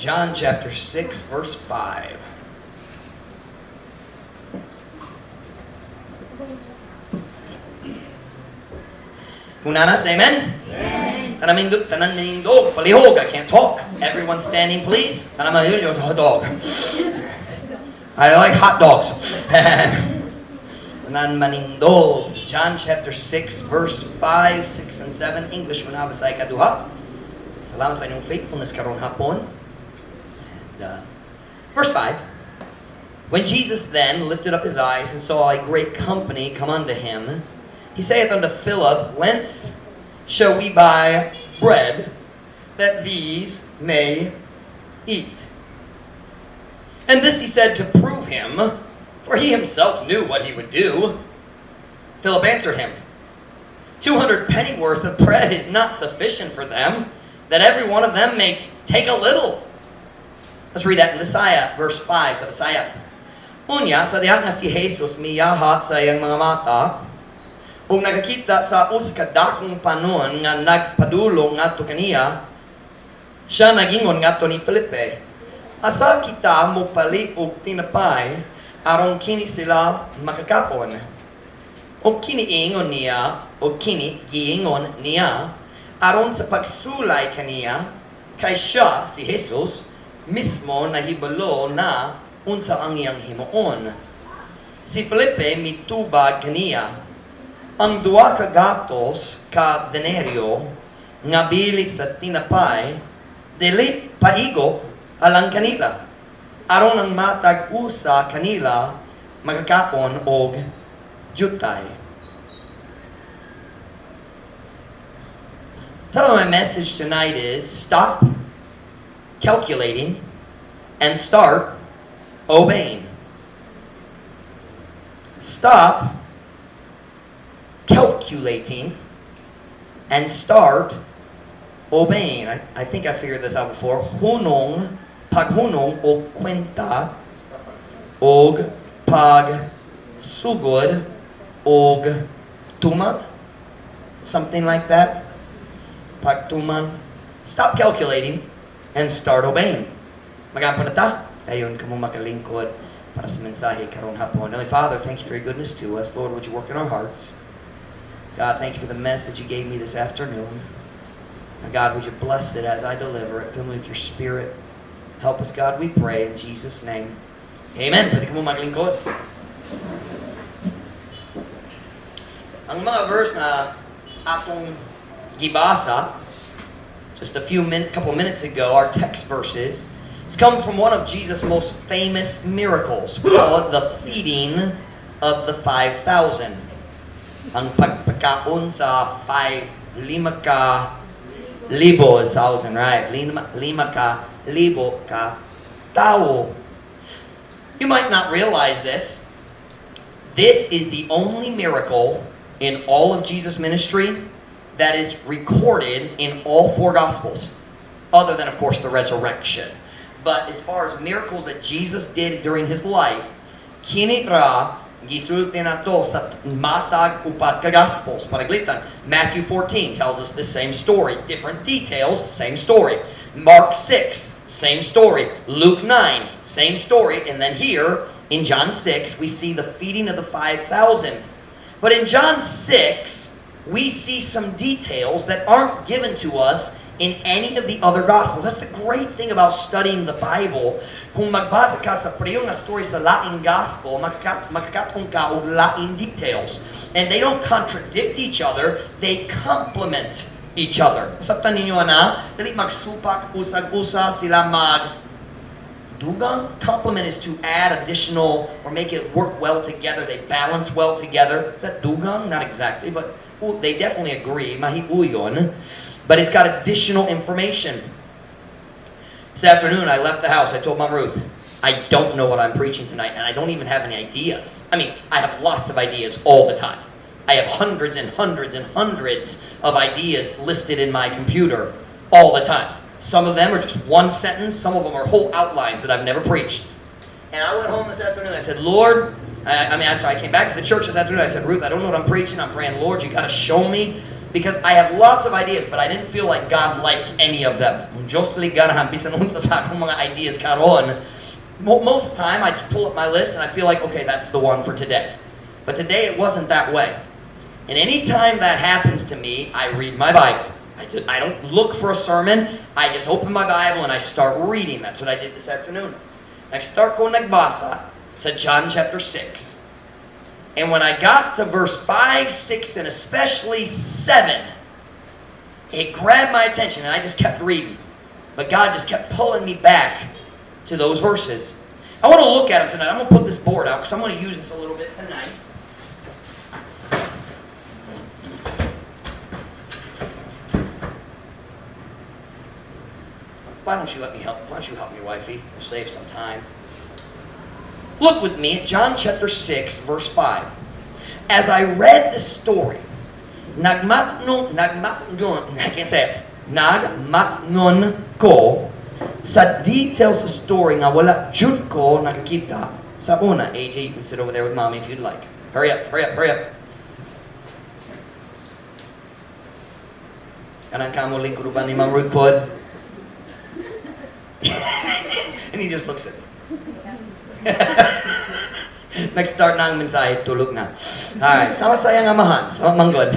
John chapter 6, verse 5. Unanas, amen? Amen. Tanamindog, palihog, I can't talk. Everyone standing, please. Dog. I like hot dogs. Manindog. John chapter 6, verse 5, 6, and 7. English manabasay kaduha. Salamat sa inyong faithfulness karon hapon. And, verse 5. When Jesus then lifted up his eyes and saw a great company come unto him, he saith unto Philip, Whence shall we buy bread that these may eat? And this he said to prove him, for he himself knew what he would do. Philip answered him, 200 pennyworth of bread is not sufficient for them, that every one of them may take a little. Let's read that in Messiah, verse 5 sa Messiah. Unya, sa diha nga si Jesus miyahat sa iyang mga mata, ug nakakita sa usa ka dakong panon nga nagpadulong ngadto kaniya, siya nagingon ngadto ni Felipe, asa kita mopali og tinapay aron kini sila makakapon? O kiniingon niya, o giingon niya, aron sa pagsulay kaniya, kay siya, si Jesus, mismo nahibalo na unsa ang iyang himuon. Si Felipe mitubag kaniya, ang duwa ka gatos ka denaryo nga bilik sa tinapay, dili paigo alang kanila, aron ang matag usa kanila magkakapon og jutay. Title of my message tonight is Stop Calculating and Start Obeying. Stop calculating and start obeying. I think I figured this out before. Paghunong o kwenta og pagsugod og tuman. Something like that. Pagtuman. Stop calculating and start obeying. Magampon na ta. Ayon kamo makalingkod para sa mensahe karon hapon. Heavenly Father, thank you for your goodness to us. Lord, would you work in our hearts? God, thank you for the message you gave me this afternoon. And God, would you bless it as I deliver it? Fill me with your Spirit. Help us, God, we pray in Jesus' name. Amen. Pwede ka mo maglingkod. Ang mga verse na atong gibasa just a couple minutes ago, our text verses, it's come from one of Jesus' most famous miracles. We call it the feeding of the 5,000. Ang pagpakaon sa 5,000, right? 5,000 ka tao. You might not realize this. This is the only miracle in all of Jesus' ministry that is recorded in all four Gospels, other than, of course, the resurrection. But as far as miracles that Jesus did during his life, kini ra gisulti nato sa matag upat ka Gospels. Panaglitan, Matthew 14 tells us the same story, different details, same story. Mark 6, same story. Luke 9, same story. And then here in John 6, we see the feeding of the 5,000. But in John 6, we see some details that aren't given to us in any of the other Gospels. That's the great thing about studying the Bible. Kung magbasa ka sa pareho nga story sa laing Gospel, makakatong ka og laing details. And they don't contradict each other, they complement each other. Sabtan ninyo na, dili magsupak usag-usa sila dugang. Complement is to add additional or make it work well together. They balance well together. Is that dugang? Not exactly, but they definitely agree. Mahiuyon. But it's got additional information. This afternoon, I left the house. I told Mom Ruth, I don't know what I'm preaching tonight, and I don't even have any ideas. I mean, I have lots of ideas all the time. I have hundreds and hundreds and hundreds of ideas listed in my computer all the time. Some of them are just one sentence. Some of them are whole outlines that I've never preached. And I went home this afternoon. I said, Lord, I came back to the church this afternoon. I said, Ruth, I don't know what I'm preaching. I'm praying, Lord, you got to show me because I have lots of ideas, but I didn't feel like God liked any of them. Most of the time, I just pull up my list and I feel like, okay, that's the one for today. But today it wasn't that way. And anytime that happens to me, I read my Bible. I don't look for a sermon. I just open my Bible and I start reading. That's what I did this afternoon. Nag-start ko nagbasa sa John chapter 6. And when I got to verse 5, 6, and especially 7, it grabbed my attention and I just kept reading. But God just kept pulling me back to those verses. I want to look at them tonight. I'm going to put this board out because I'm going to use this a little bit tonight. Why don't you let me help? Why don't you help me, wifey? We'll save some time. Look with me at John chapter 6, verse 5. As I read the story, nagmatnon ko sa details sa story nga wala jud ko nakakita sa una. AJ, you can sit over there with mommy if you'd like. Hurry up, hurry up, hurry up. Kanang kamo lingkod ba ni Ma'am Ruth Pod? And he just looks at me. Nag-start na ang mensahe, tulog na. Alright, sama sayang amahan, sama manggod.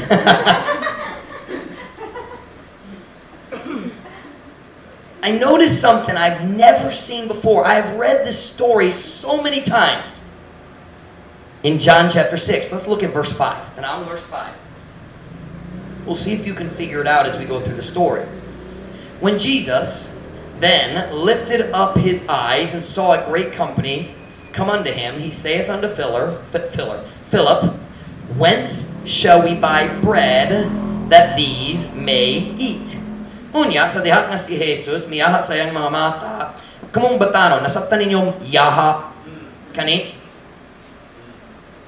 I noticed something I've never seen before. I've read this story so many times. In John chapter 6, let's look at verse 5. And I'm verse 5. We'll see if you can figure it out as we go through the story. When Jesus then lifted up his eyes and saw a great company come unto him, he saith unto Philip, whence shall we buy bread that these may eat? Unya, sa dihat nga si Jesus, miyaha sa iyang mga mata, kamong batano, nasabtan ninyong yaha, kani?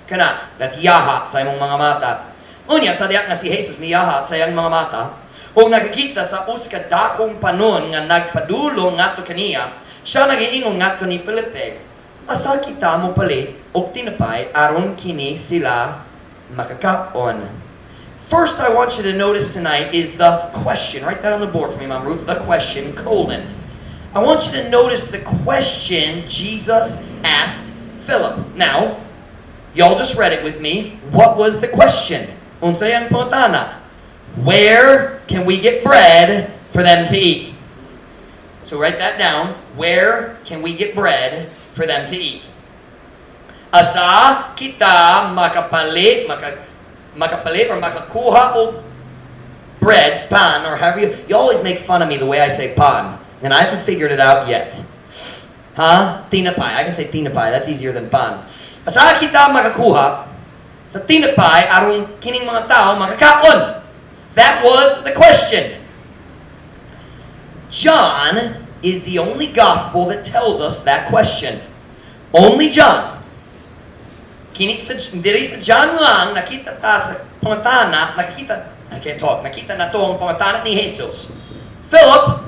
Kana, that's yaha sa iyong mga mata. Unya, sa dihat nga si Jesus, miyaha sa iyang mga mata, kung nakikita sa uska dakong panon nga nagpadulong ngadto kaniya, siya nagiingon ngadto ni Felipe, asa kita mo pali og tinapay aron kini sila makakaon. First, I want you to notice tonight is the question. Write that on the board for me, Mom Ruth. The question, colon. I want you to notice the question Jesus asked Philip. Now, y'all just read it with me. What was the question? Unsay ang pangutana? Where can we get bread for them to eat? So write that down. Where can we get bread for them to eat? Asa kita makapalit or makakuha o bread, pan, or however you always make fun of me the way I say pan. And I haven't figured it out yet. Huh? Tinapay. I can say tinapay. That's easier than pan. Asa kita makakuha sa tinapay aron kining mga tao makakaon? That was the question. John is the only gospel that tells us that question. Only John. Diri sa John lang, nakita ta sa pangutana, nakita na to ang pangutana ni Jesus. Philip,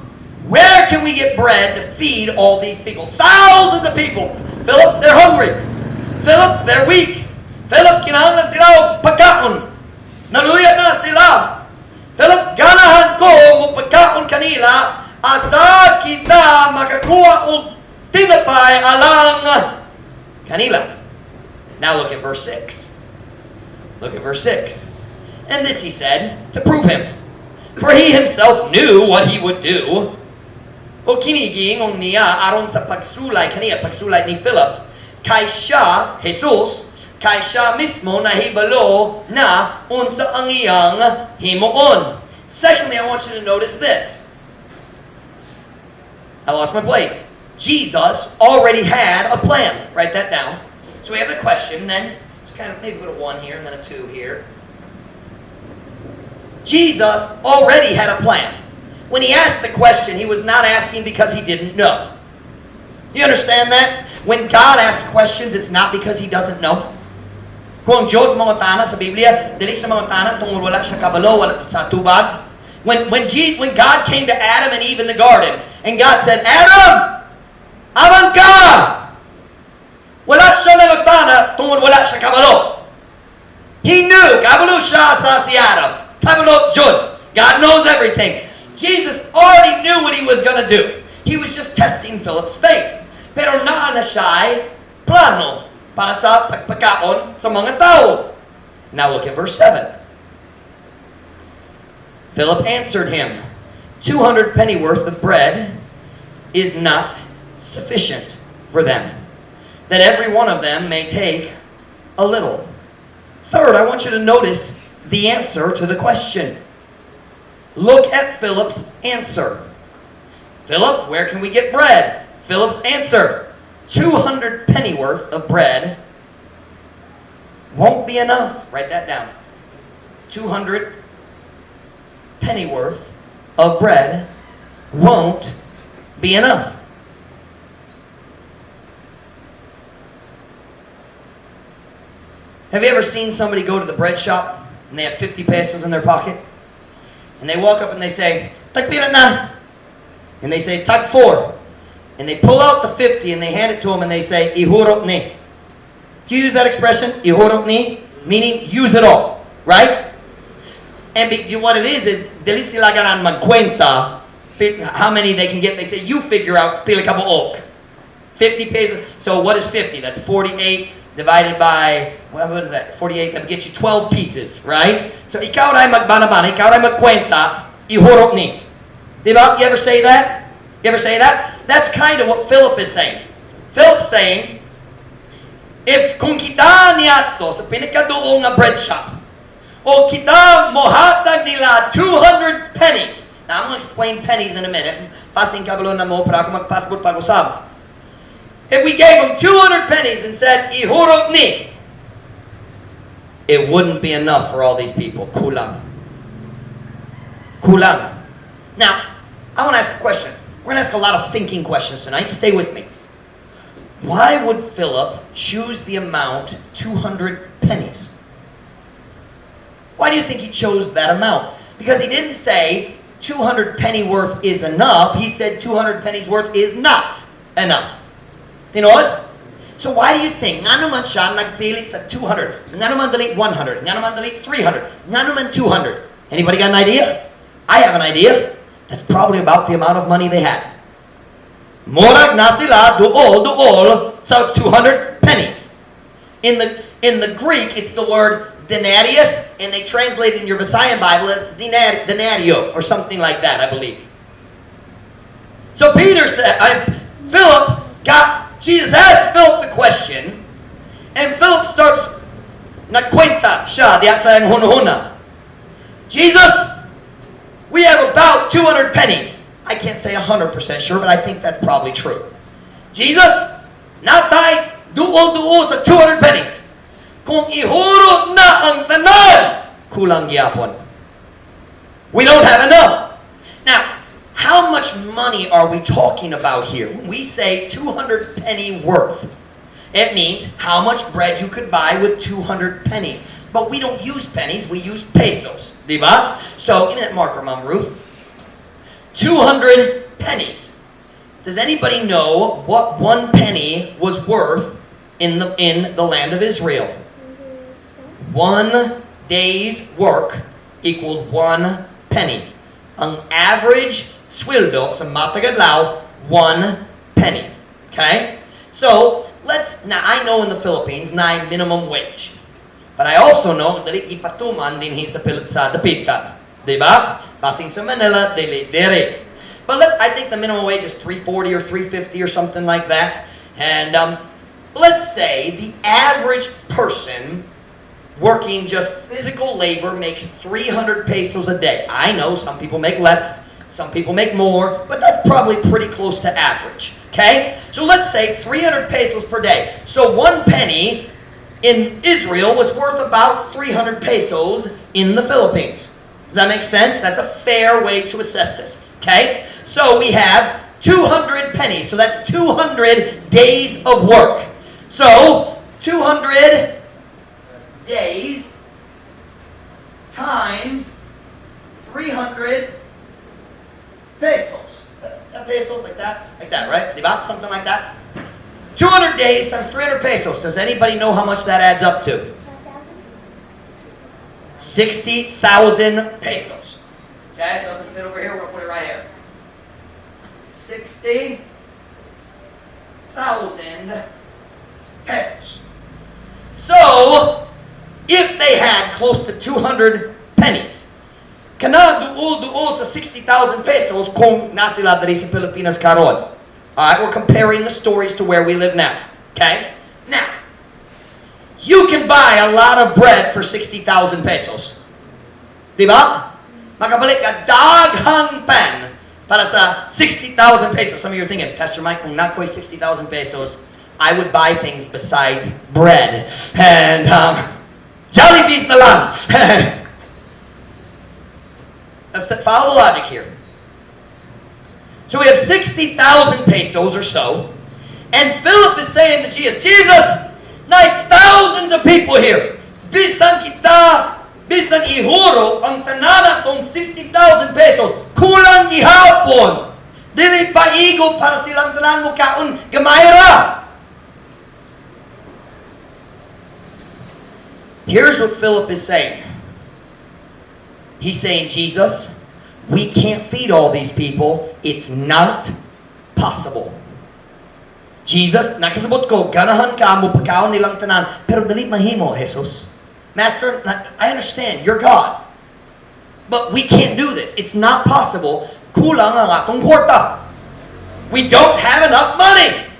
where can we get bread to feed all these people? Thousands of people. Philip, they're hungry. Philip, they're weak. Philip, kinahanglan sila og pagkaon. Naluyat na sila. Philip, ganahan ko magpagkaon kanila, asa kita makakuha og tinapay alang kanila. Now look at verse 6. Look at verse 6. And this he said to prove him, for he himself knew what he would do. O kinigiingon niya aron sa pagsulay ni Philip, kay siya, Jesus, kay siya mismo nahibalo na unsa ang iyang himuon. Secondly, I want you to notice this. I lost my place. Jesus already had a plan. Write that down. So we have the question, then it's kind of maybe put a 1 here and then a 2 here. Jesus already had a plan. When he asked the question, he was not asking because he didn't know. You understand that? When God asks questions, it's not because he doesn't know. Kung Diyos mangutana sa Biblia, dili siya mangutana tungod wala siya kabalo, wala sa tubag. When God came to Adam and Eve in the garden, and God said, Adam, aman ka! Wala siya nangutana tungod wala siya kabalo. He knew, kabalo siya sa si Adam. Kabalot Jud. God knows everything. Jesus already knew what he was going to do. He was just testing Philip's faith. Pero naa na siya plano para sa pagpakaon sa mga tao. Now look at verse 7. Philip answered him, 200 pennyworth of bread is not sufficient for them, that every one of them may take a little. Third, I want you to notice the answer to the question. Look at Philip's answer. Philip, where can we get bread? Philip's answer, 200 pennyworth of bread won't be enough. Write that down. 200 pennyworth of bread won't be enough. Have you ever seen somebody go to the bread shop and they have 50 pesos in their pocket? And they walk up and they say, "Tagpila na." And they say, "Tag 4." And they pull out the 50 and they hand it to them and they say, "Ihurot ni." Do you use that expression? Ihurot ni? Meaning, use it all. Right? And what it is dili sila ganan magkwenta how many they can get. They say, you figure out pila ka buok. 50 pesos. So what is 50? That's 48 divided by, what is that? 48, that gets you 12 pieces, right? So ikaw ray magbanabana, ikaw ray magkwenta, ihurot ni. Diba? You ever say that? You ever say that? That's kind of what Philip is saying. Philip's saying, if kung kita niya to sa pinakadoong nga bread shop, o kita mohatag nila 200 pennies. Now, I'm going to explain pennies in a minute. Pasing kabalo na mo para ako magpassport pag-usap. If we gave them 200 pennies and said, ihurot ni, it wouldn't be enough for all these people. Kulang. Kulang. Now, I want to ask a question. We're going to ask a lot of thinking questions tonight. Stay with me. Why would Philip choose the amount 200 pennies? Why do you think he chose that amount? Because he didn't say 200 penny worth is enough. He said 200 pennies worth is not enough. You know what? So why do you think nga naman siya nagpili sa 200? Nga naman dali 100? Nga naman dali 300? Nga naman 200? Anybody got an idea? I have an idea. That's probably about the amount of money they had. Morag na sila duol sa 200 pennies. In the Greek, it's the word denarius, and they translate it in your Visayan Bible as denario, or something like that, I believe. So Philip Jesus asked Philip the question, and Philip starts, nagkwenta siya, diya sa hunahuna. Jesus, we have about 200 pennies. I can't say 100% sure, but I think that's probably true. Jesus, natay duol sa 200 pennies. Kung ihurot na ang tanan, kulang gyapon. We don't have enough. Now, how much money are we talking about here? When we say 200 penny worth, it means how much bread you could buy with 200 pennies. But we don't use pennies, we use pesos. Diba? So, give me that marker, Mom Ruth. 200 pennies. Does anybody know what 1 penny was worth in the land of Israel? 1 day's work equaled 1 penny. Ang average sweldo sa matagadlaw, 1 penny. Okay? So, now I know in the Philippines, na minimum wage. But I also know, dali ipatuman din sa dapita. Diba? Passing sa Manila, dere. But I think the minimum wage is $3.40 or $3.50 or something like that. And let's say the average person working just physical labor makes 300 pesos a day. I know some people make less, some people make more, but that's probably pretty close to average. Okay? So let's say 300 pesos per day. So 1 penny in Israel was worth about 300 pesos in the Philippines. Does that make sense? That's a fair way to assess this. Okay? So we have 200 pennies. So that's 200 days of work. So 200 days times 300 pesos. Is that pesos like that? Like that, right? Diba? Something like that. 200 days times 300 pesos. Does anybody know how much that adds up to? 60,000 pesos. Okay, it doesn't fit over here. We're going to put it right here. 60,000 pesos. So, if they had close to 200 pennies, kana duol sa 60,000 pesos kung nasila dari sa Pilipinas karon. Alright, we're comparing the stories to where we live now. Okay? Now, you can buy a lot of bread for 60,000 pesos. Diba? Makabalik ka daghang pan para sa 60,000 pesos. Some of you are thinking, Pastor Mike, kung nakoy 60,000 pesos, I would buy things besides bread. And, Jollibees na lang. Let's follow the logic here. So we have 60,000 pesos or so. And Philip is saying to Jesus, Jesus, like thousands of people here. Bisan ihuro ang tanana tong 60,000 pesos. Kulang gihapon. Dili pa igo para silang tanan mo kaon gamayra. Here's what Philip is saying. He's saying, Jesus, we can't feed all these people. It's not possible. Jesus, nakasabot ko, ganahan ka mo pagkaon nilang tanan, pero dali mahimo, Jesus. Master, I understand, you're God. But we can't do this. It's not possible. Kulang ang atong kwarta. We don't have enough money.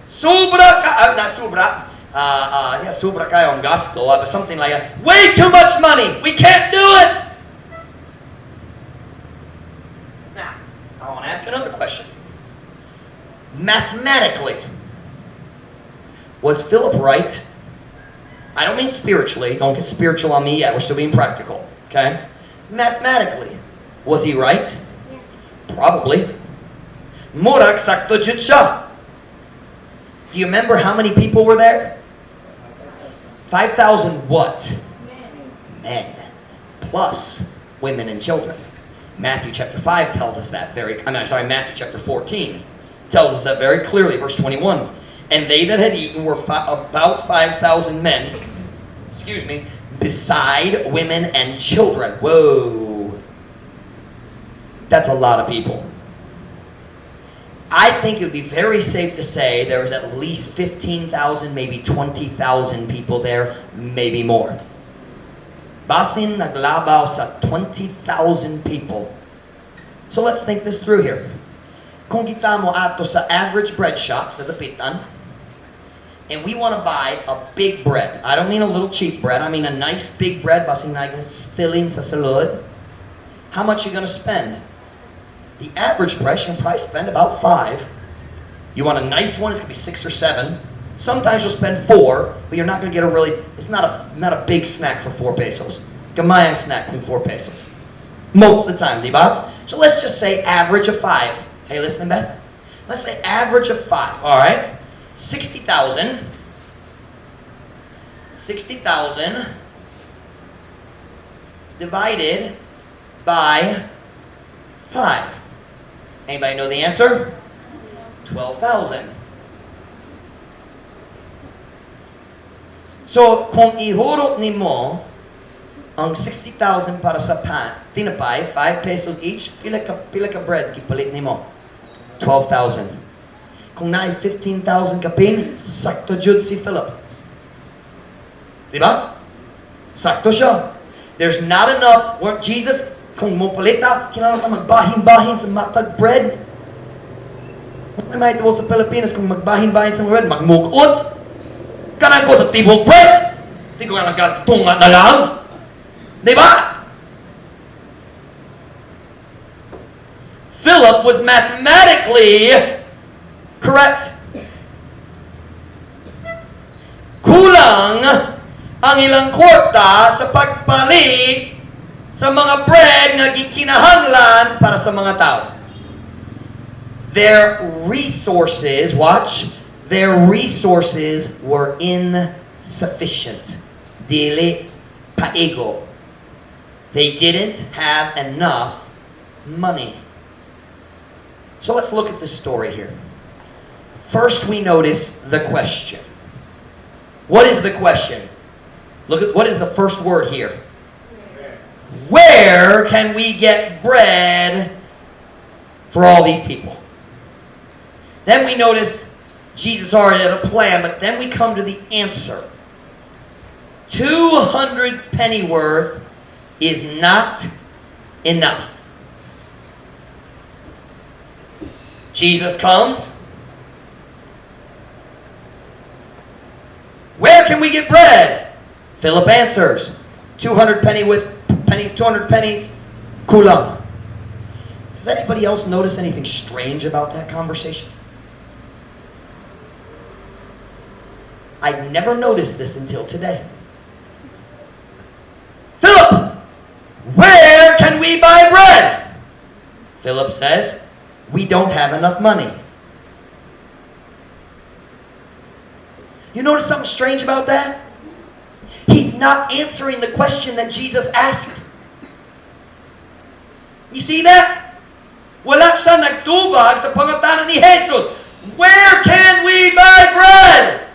Sobra ka, not sobra. Sobra kayo ang gasto, but something like that. Way too much money. We can't do it. Now, I want to ask another question. Mathematically, was Philip right? I don't mean spiritually. Don't get spiritual on me yet. We're still being practical. Okay? Mathematically, was he right? Yeah. Probably. Murag sakto jud siya. Do you remember how many people were there? 5,000 what? Men. Plus women and children. Matthew chapter 5 tells us that Matthew chapter 14 tells us that very clearly, verse 21. And they that had eaten were about 5,000 men, beside women and children. Whoa. That's a lot of people. I think it would be very safe to say there was at least 15,000, maybe 20,000 people there, maybe more. Basin naglabaw sa 20,000 people. So let's think this through here. Kung kita mo ato sa average bread shop sa dapitan, and we want to buy a big bread. I don't mean a little cheap bread. I mean a nice big bread, basin na filling sa salud. How much are you going to spend? The average price, you can probably spend about 5. You want a nice one, it's going to be 6 or 7. Sometimes you'll spend 4, but you're not going to get it's not a big snack for 4 pesos. Gamayang snack for 4 pesos. Most of the time, diba? So let's just say average of 5. Hey, listen, Beth? Let's say average of 5, all right? 60,000. 60,000 divided by 5. Anybody know the answer? 12,000. So, kung ihurot nimo ang 60,000 para sa tinapay, 5 pesos each, pila ka breads gipalit nimo? 12,000. Kung naay 15,000 kapin, sakto jud si Philip. Diba? Sakto siya. There's not enough. Jesus, kung mo palita, kinala ka magbahin-bahin sa matag bread. Ano may ito sa Pilipinas, kung magbahin-bahin sa bread, magmukot. Kanan ko sa tibok bread. Hindi ko ka nagkatunga na lang. Diba? Philip was mathematically correct. Kulang ang ilang kwarta sa pagpalit sa mga bread nga gikinahanglan para sa mga tao. Their resources, their resources were insufficient. Dili paigo. They didn't have enough money. So let's look at this story here. First we notice the question. What is the question? Look at what is the first word here. Where can we get bread for all these people? Then we notice Jesus already had a plan, but then we come to the answer. 200 pennyworth is not enough. Jesus comes. Where can we get bread? Philip answers, 200 pennies, kulang. Does anybody else notice anything strange about that conversation? I never noticed this until today. Philip, where can we buy bread? Philip says, we don't have enough money. You notice something strange about that? He's not answering the question that Jesus asked. You see that? Wala siya nagtubag sa pangutanan ni Jesus. Where can we buy bread?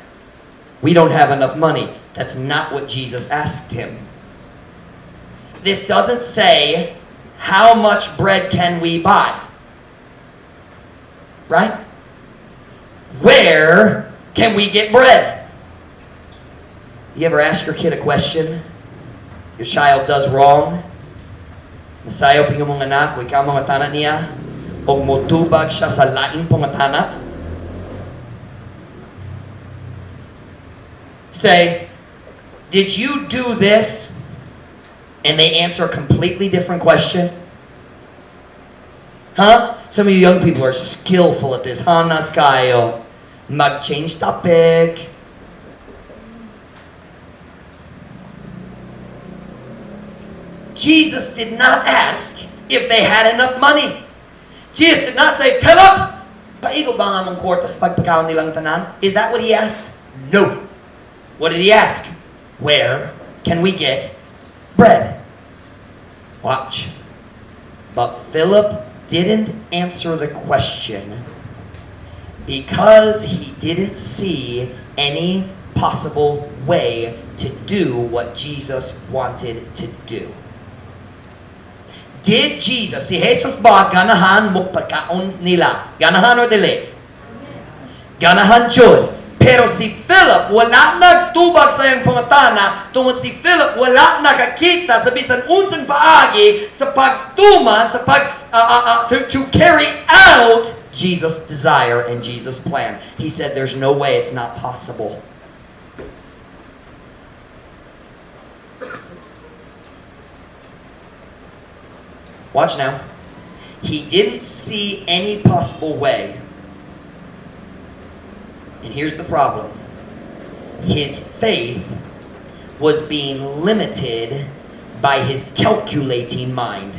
We don't have enough money. That's not what Jesus asked him. This doesn't say, how much bread can we buy? Right? Where can we get bread? You ever ask your kid a question? Your child does wrong. Masayo pinga mong anak, ikaw mga tanak niya, o motubag siya sa laing pangatana. Say, did you do this? And they answer a completely different question. Huh? Some of you young people are skillful at this. Hanas kayo. Mag-change topic. Jesus did not ask if they had enough money. Jesus did not say, Philip, paigo ba nga mong kwarta sa pagpakaon nilang tanan? Is that what he asked? No. What did he ask? Where can we get bread? Watch. But Philip didn't answer the question because he didn't see any possible way to do what Jesus wanted to do. Did Jesus, si Jesus ba ganahan mo pagkaon nila? Ganahan o dili? Ganahan jud. Pero si Philip wala nagtubag sa iyang pangatana tungod si Philip wala nakakita sa bisan unsang paagi sa pagtuman sa to carry out Jesus' desire and Jesus' plan. He said there's no way, it's not possible. Watch now. He didn't see any possible way. And here's the problem. His faith was being limited by his calculating mind.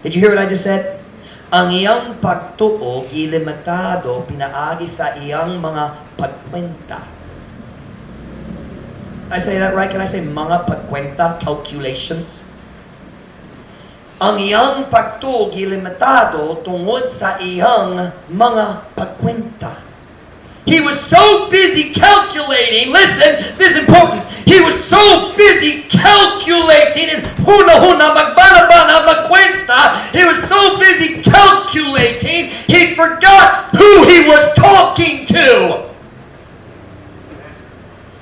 Did you hear what I just said? Ang iyang pagtuo gilimitado pinaagi sa iyang mga pagkwenta. Did I say that right? Can I say mga pagkwenta, calculations? Ang iyang pagtuo gilimitado tungod sa iyang mga pagkwenta. He was so busy calculating, listen, this is important. He was so busy calculating and huna-huna, magbana-bana, magkwenta. He was so busy calculating, he forgot who he was talking to.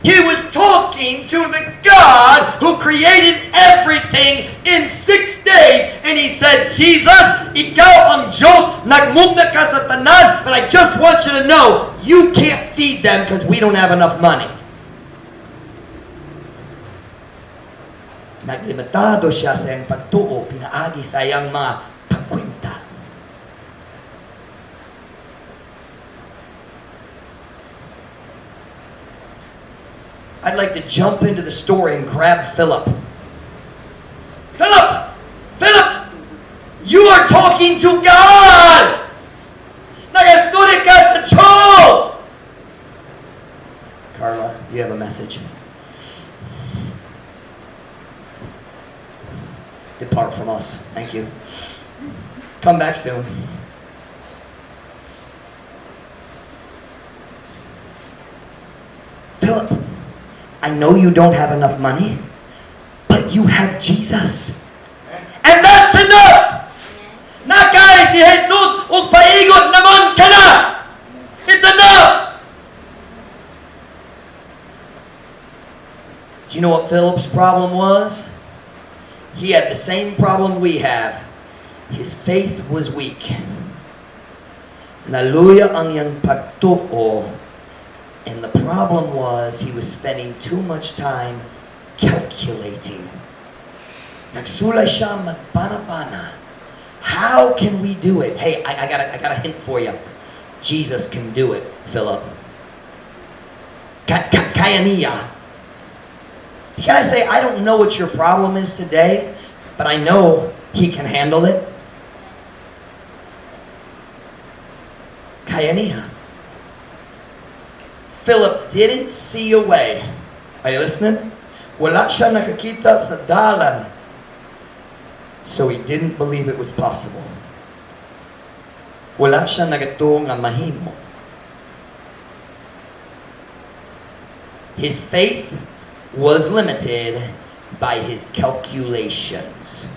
He was talking to the God who created everything in 6 days. And he said, Jesus, ikaw ang Diyos, nagmumna ka sa tanan, but I just want you to know, you can't feed them because we don't have enough money. Naglimitado siya sa iyang pagtuo, pinaagi sa iyang mga pagkwenta. I'd like to jump into the story and grab Philip. Philip! Philip! You are talking to God! Nagastudi ka sa Diyos! Carla, you have a message. Depart from us. Thank you. Come back soon. Philip, I know you don't have enough money, but you have Jesus. And that's enough! Nakay si Jesus ug paigot naman ka na! It's enough! Do you know what Philip's problem was? He had the same problem we have. His faith was weak. Naluya ang iyang pagtuo. And the problem was he was spending too much time calculating. Nagsulay siya magpana-pana. How can we do it? Hey, I got a hint for you. Jesus can do it, Philip. Kaya niya. Can I say, I don't know what your problem is today, but I know He can handle it. Kaya niya. Philip didn't see a way. Are you listening? Wala siya nakakita sa dalan. So he didn't believe it was possible. Wala siya nagatuo nga mahimo. His faith was limited by his calculations.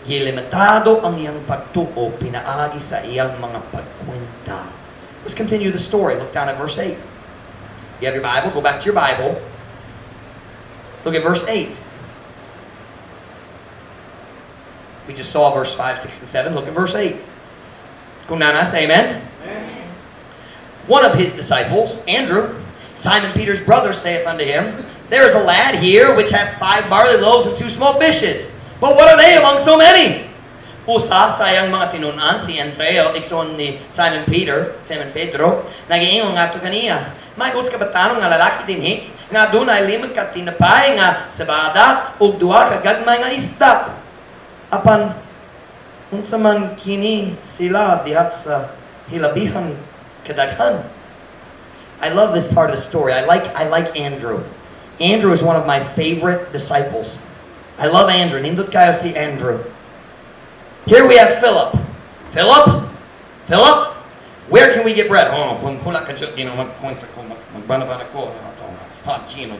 Gilimitado ang iyang pagtuo pinaagi sa iyang mga pagkwenta. Let's continue the story. Look down at verse 8. You have your Bible? Go back to your Bible. Look at verse 8. We just saw verse 5, 6, and 7. Look at verse 8. Kung nana, say amen. Amen. One of his disciples, Andrew, Simon Peter's brother, saith unto him, There is a lad here which hath 5 barley loaves and 2 small fishes. But what are they among so many? Usa sa iyang mga tinunan, si Andreo, ikson ni Simon Pedro, nag-iingon nga ito kaniya. May kabatanong nga lalaki dinhi, nga dunay 5 ka tinapay nga sabada, ug 2 ka gagmay nga isda. Apan, unsa man kini sila dihat sa hilabihan kadaghan. I love this part of the story. I like Andrew. Andrew is one of my favorite disciples. I love Andrew. Nindot kayo si Andrew. Here we have Philip. Philip, where can we get bread? Oh, kung pula ka dyan, magpunta ko, magbana-bana ko.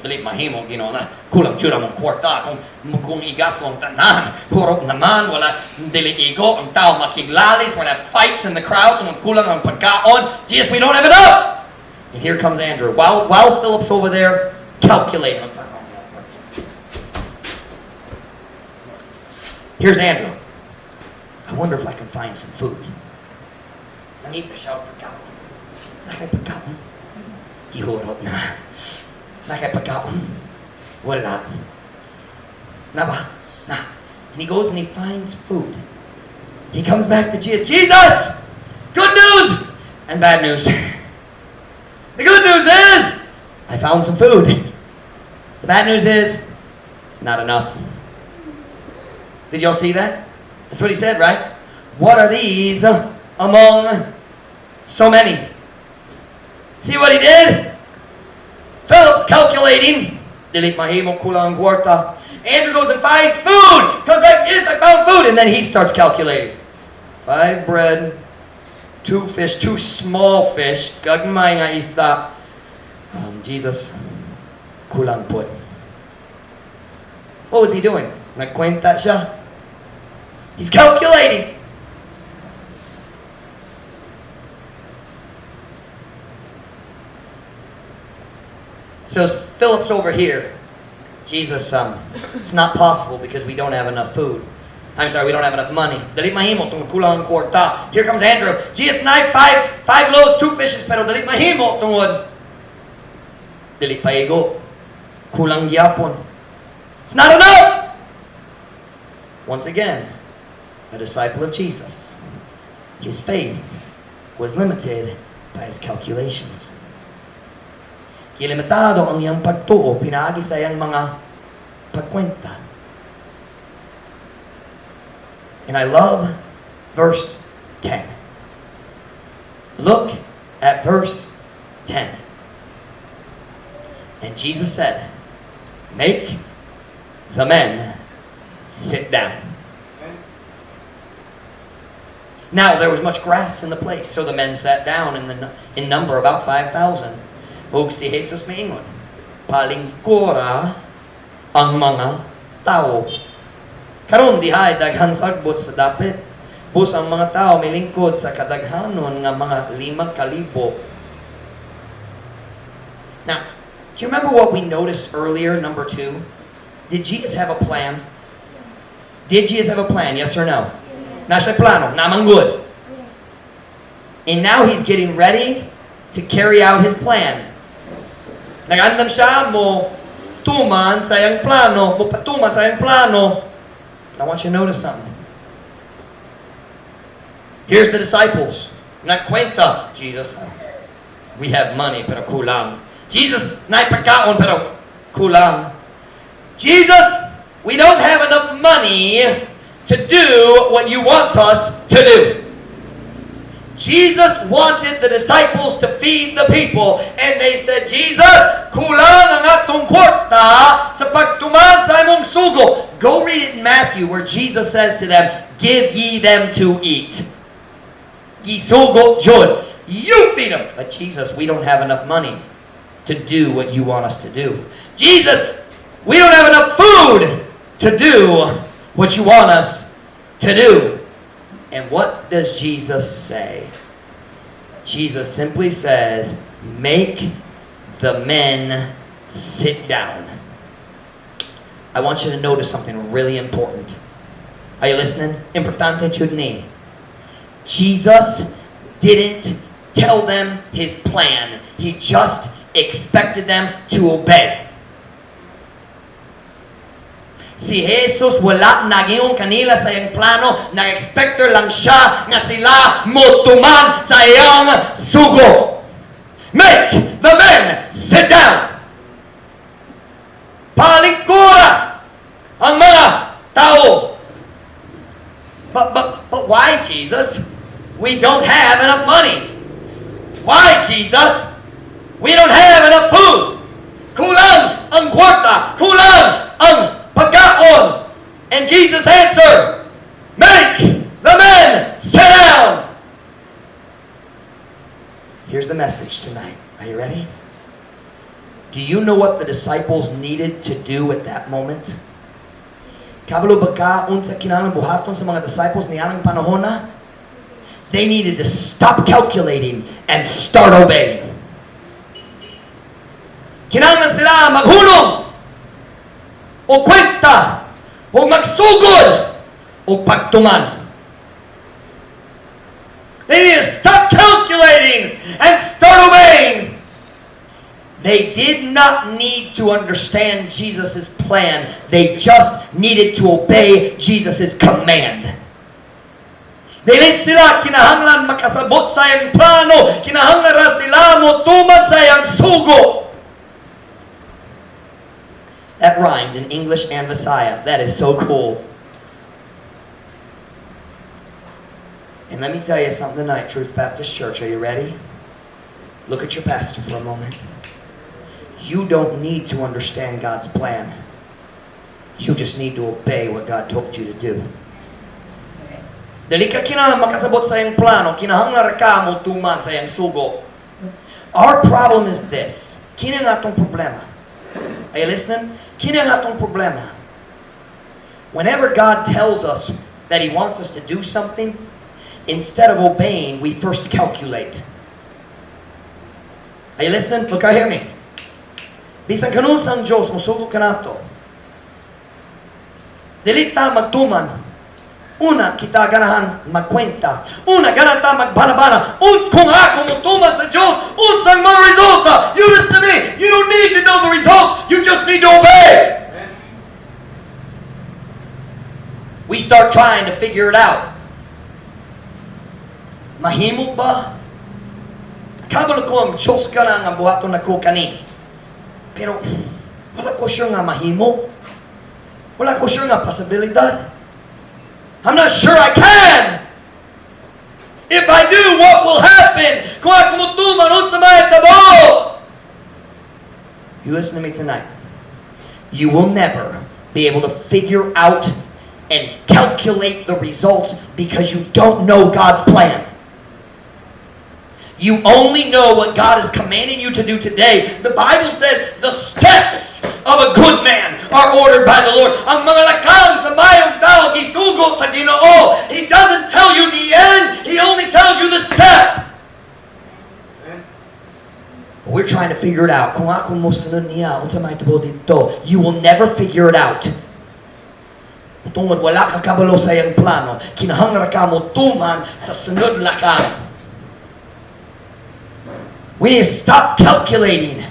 Dali mahimo, na kulang tsura mong kwarta. Kung igasto ang tanan, puro naman, wala dili igo, ang tao makiglalis, wala fights in the crowd, kung kulang ang pagkaon. Jesus, we don't have enough! And here comes Andrew. While Philip's over there, calculating. Here's Andrew. I wonder if I can find some food. Nangita siya ang pagkaon. Nakipagkaon. Ihurot na. Nakipagkaon. Wala. Na. And he goes and he finds food. He comes back to Jesus. Jesus! Good news! And bad news. The good news is, I found some food. The bad news is, it's not enough. Did y'all see that? That's what he said, right? What are these among so many? See what he did? Philip's calculating. Dilit mahimo kulang kwarta. Andrew goes and finds food. Comes back, yes, I found food. And then he starts calculating. 5 bread, 2 fish, 2 small fish. Gagmay nga isda. Jesus, kulang put. What was he doing? Nagkwenta siya. He's calculating. So Philip's over here. Jesus, it's not possible because we don't have enough food. I'm sorry, we don't have enough money. Dali mahimo tong kulang kwarta. Here comes Andrew. Jesus, 5 loaves, 2 fishes, pero dali mahimo tungod. Dili paigo. Kulang gyapon. It's not enough. Once again, a disciple of Jesus. His faith was limited by his calculations. Ilimitado ang iyang pagtuo, pinaagi sa iyang mga pagkwenta. And I love verse 10. Look at verse 10. And Jesus said, Make the men sit down. Now there was much grass in the place, so the men sat down in number about 5,000. Ug si Jesus maingon, palingkura ang mga tao. Karon dihay daghan sagbot sa dapit. Bus ang mga tao milingkod sa kadaghanon nga mga 5,000. Now, do you remember what we noticed earlier, number 2? Did Jesus have a plan? Did Jesus have a plan? Yes or no? Nasa plano, namang good. And now he's getting ready to carry out his plan. Nag-andam siya mo tuman sa iyang plano, mo patuman sa iyang plano. I want you to notice something. Here's the disciples. Nagkwenta, Jesus, we have money pero kulang. Jesus, naipagkaon pero kulang. Jesus, we don't have enough money to do what you want us to do. Jesus wanted the disciples to feed the people, and they said, Jesus, kulang ang atong kwarta sa pagtuman sa imong sugo. Go read it in Matthew where Jesus says to them, give ye them to eat. Gisugo jud. You feed them. But Jesus, we don't have enough money to do what you want us to do. Jesus, we don't have enough food to do what you want us to do. And what does Jesus say? Jesus simply says, make the men sit down. I want you to notice something really important. Are you listening? Importante jud ni. Jesus didn't tell them his plan. He just expected them to obey. Si Jesus wala nagiyon kanila sa iyang plano, nag-expector lang siya nga sila motuman sa iyang sugo. Make the men sit down. Palingkura ang mga tao. But why, Jesus? We don't have enough money. Why, Jesus? We don't have enough food. Kulang ang kwarta. Kulang ang pagkaon. And Jesus answered, make the men sit down. Here's the message tonight. Are you ready? Do you know what the disciples needed to do at that moment? Kabalo baka unsa kinahanglan buhaton sa mga disciples nianang panahon na? They needed to stop calculating and start obeying. Kinahanglan sila maghunong o kwenta o magsugod o pagtuman. They need to stop calculating and start obeying. They did not need to understand Jesus' plan. They just needed to obey Jesus' command. Dili sila kinahanglan makasabot sa iyang plano. Kinahanglan ra sila motuman sa iyang sugo. That rhymed in English and Visaya. That is so cool. And let me tell you something tonight, Truth Baptist Church. Are you ready? Look at your pastor for a moment. You don't need to understand God's plan. You just need to obey what God told you to do. Dali ka kinahanglan makasabot sa iyang plano, kinahanglan ka mo tuman sa iyang sugo. Our problem is this. Kini nga atong problema. Are you listening? Kini nga atong problema. Whenever God tells us that He wants us to do something, instead of obeying, we first calculate. Are you listening? Look, hear me. Bisan kanusang Diyos, musugo ka nato. Dili ta magtuman. Una, kita ganahan magkwenta. Una, ganahan ta magbalabala. Kung ako mutuman sa Diyos, unsang mga resulta. You listen to me. You don't need to know the results. You just need to obey. We start trying to figure it out. Mahimo ba? Kabalo ko ang Diyos ka na nga buhaton na ko kani. Pero, wala ko sure nga mahimo. Wala ko sure nga posibilidad. I'm not sure I can. If I do, what will happen? Kung ako mutuman, unsa may tabo? You listen to me tonight. You will never be able to figure out and calculate the results because you don't know God's plan. You only know what God is commanding you to do today. The Bible says the steps of a good man are ordered by the Lord. Ang mga lakang sa mayong tao gisugo sa Ginoo. He doesn't tell you the end. He only tells you the step. But we're trying to figure it out. Kung ako mo sunod niya, unsa may tabo dito, you will never figure it out. Tungod wala ka kabalo sa iyang plano, kinahanglan ka mo tuman sa sunod lakang. We need to stop calculating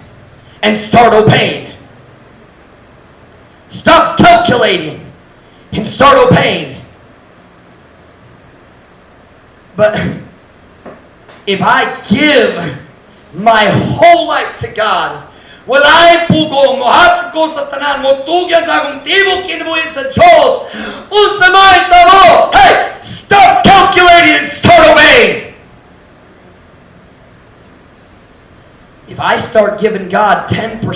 and start obeying. Stop calculating and start obeying. But if I give my whole life to God, walay pugong mohatag ko sa tanan mo tugyan sa akong tibok kinabuhi sa Diyos. Unsa may tabo? Hey, stop calculating and start obeying. If I start giving God 10%,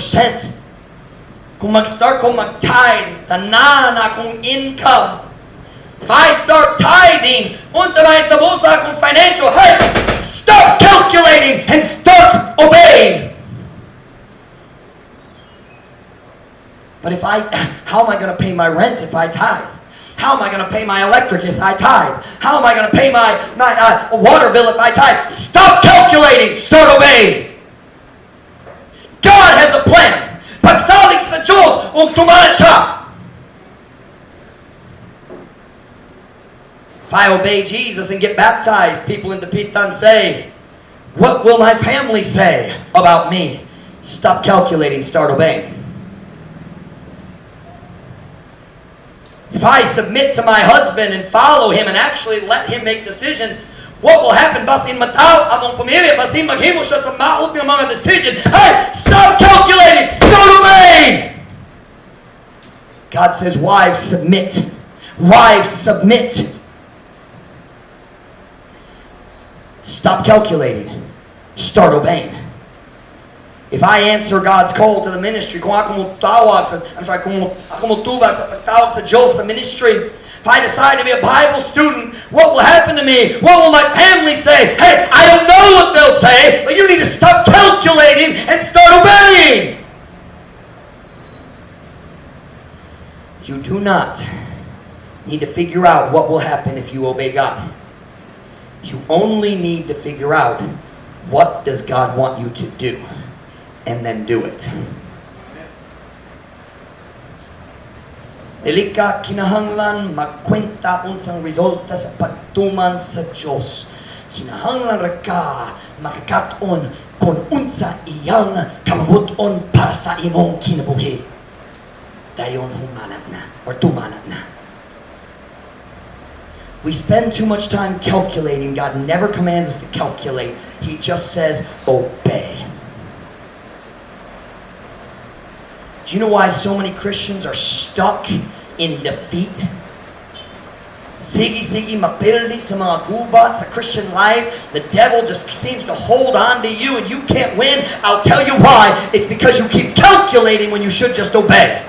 kung mag-start ko mag-tithe, tanan akong income, if I start tithing, unsa may tabo sa akong financial, hey, stop calculating and start obeying. But how am I going to pay my rent if I tithe? How am I going to pay my electric if I tithe? How am I going to pay my water bill if I tithe? Stop calculating, start obeying. God has a plan. Pagsalig sa Diyos, ug tuman siya. If I obey Jesus and get baptized, people in Dapitan say, what will my family say about me? Stop calculating, start obeying. If I submit to my husband and follow him and actually let him make decisions, what will happen? Basin mataw among pamilya, basin maghimo siya sa maot ng mga decision. Hey, stop calculating, start obeying. God says, wives, submit. Wives, submit. Stop calculating. Start obeying. If I answer God's call to the ministry, kung ako mutawag sa, kung ako mutubag sa pagtawag sa Diyos sa ministry, if I decide to be a Bible student, what will happen to me? What will my family say? Hey, I don't know what they'll say, but you need to stop calculating and start obeying. You do not need to figure out what will happen if you obey God. You only need to figure out what does God want you to do, and then do it. Dili ka kinahanglan magkwenta unsang resulta sa pagtuman sa Diyos. Kinahanglan ra ka makakat-on kung unsa iyang kamabuton para sa imong kinabuhi. Dayon humanat na or tumanat na. We spend too much time calculating. God never commands us to calculate. He just says, obey. Do you know why so many Christians are stuck in defeat? Sige, mapildi sa mga gubat sa Christian life. The devil just seems to hold on to you and you can't win. I'll tell you why. It's because you keep calculating when you should just obey.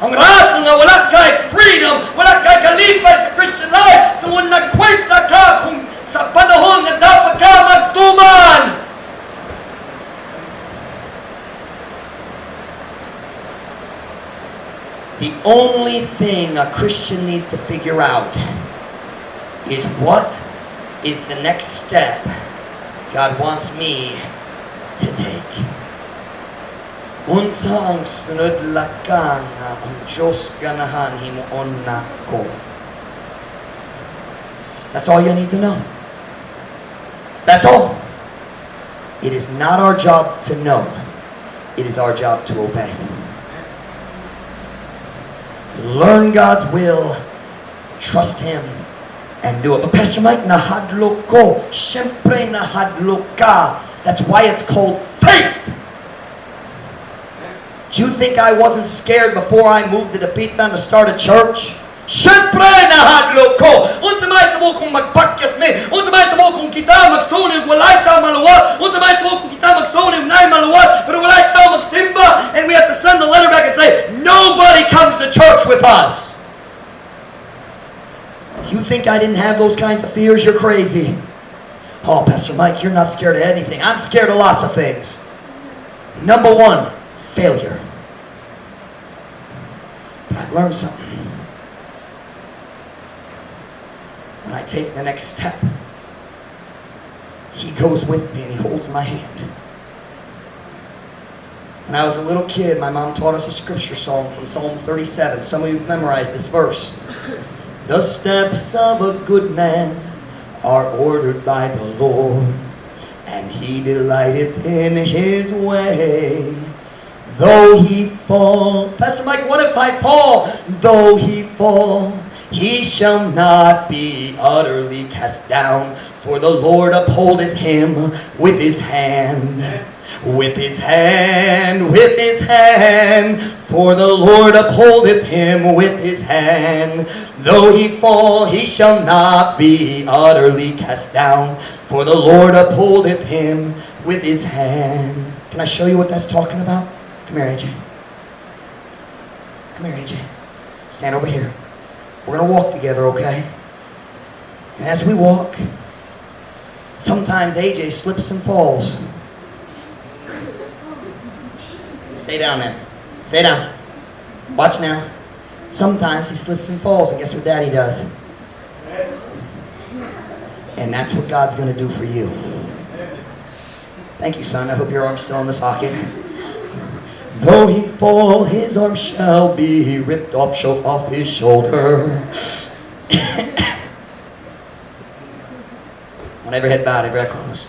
Ang raso nga wala kay freedom, wala kay kalipay sa Christian life, tungod nagkwenta ka kung sa panahon na dapat ka magtuman. The only thing a Christian needs to figure out is what is the next step God wants me to take. Unsa ang sunod lakang nga ang Diyos ganahan himuon nako. That's all you need to know. That's all. It is not our job to know. It is our job to obey. Learn God's will, trust Him, and do it. But Pastor Mike, nahadlok ko. Siyempre nahadlok ka. That's why it's called faith. Do you think I wasn't scared before I moved to Dapitan to start a church? Siyempre nahadlok ko. Unsa may tabo kung magpakyas me? Unsa may tabo kung kita magsuli ug walay ta maluwas? Unsa may tabo kung kita magsuli ug nay maluwas pero walay ta magsimba? And we have to send a letter back and say, nobody comes to church with us. You think I didn't have those kinds of fears? You're crazy. Oh, Pastor Mike, you're not scared of anything. I'm scared of lots of things. Number one, failure. But I've learned something. When I take the next step, He goes with me and He holds my hand. When I was a little kid, my mom taught us a scripture song from Psalm 37. Some of you have memorized this verse. The steps of a good man are ordered by the Lord, and He delighteth in His way. Though he fall, Pastor Mike, what if I fall? Though he fall, he shall not be utterly cast down, for the Lord upholdeth him with His hand. With His hand, with His hand, for the Lord upholdeth him with His hand. Though he fall, he shall not be utterly cast down, for the Lord upholdeth him with His hand. Can I show you what that's talking about? Come here, AJ. Come here, AJ. Stand over here. We're going to walk together, okay? And as we walk, sometimes AJ slips and falls. Stay down there. Stay down. Watch now. Sometimes he slips and falls, and guess what Daddy does? And that's what God's going to do for you. Thank you, son. I hope your arm's still in the socket. Though he fall, his arm shall be ripped off his shoulder. Whenever head bowed, every eye closed.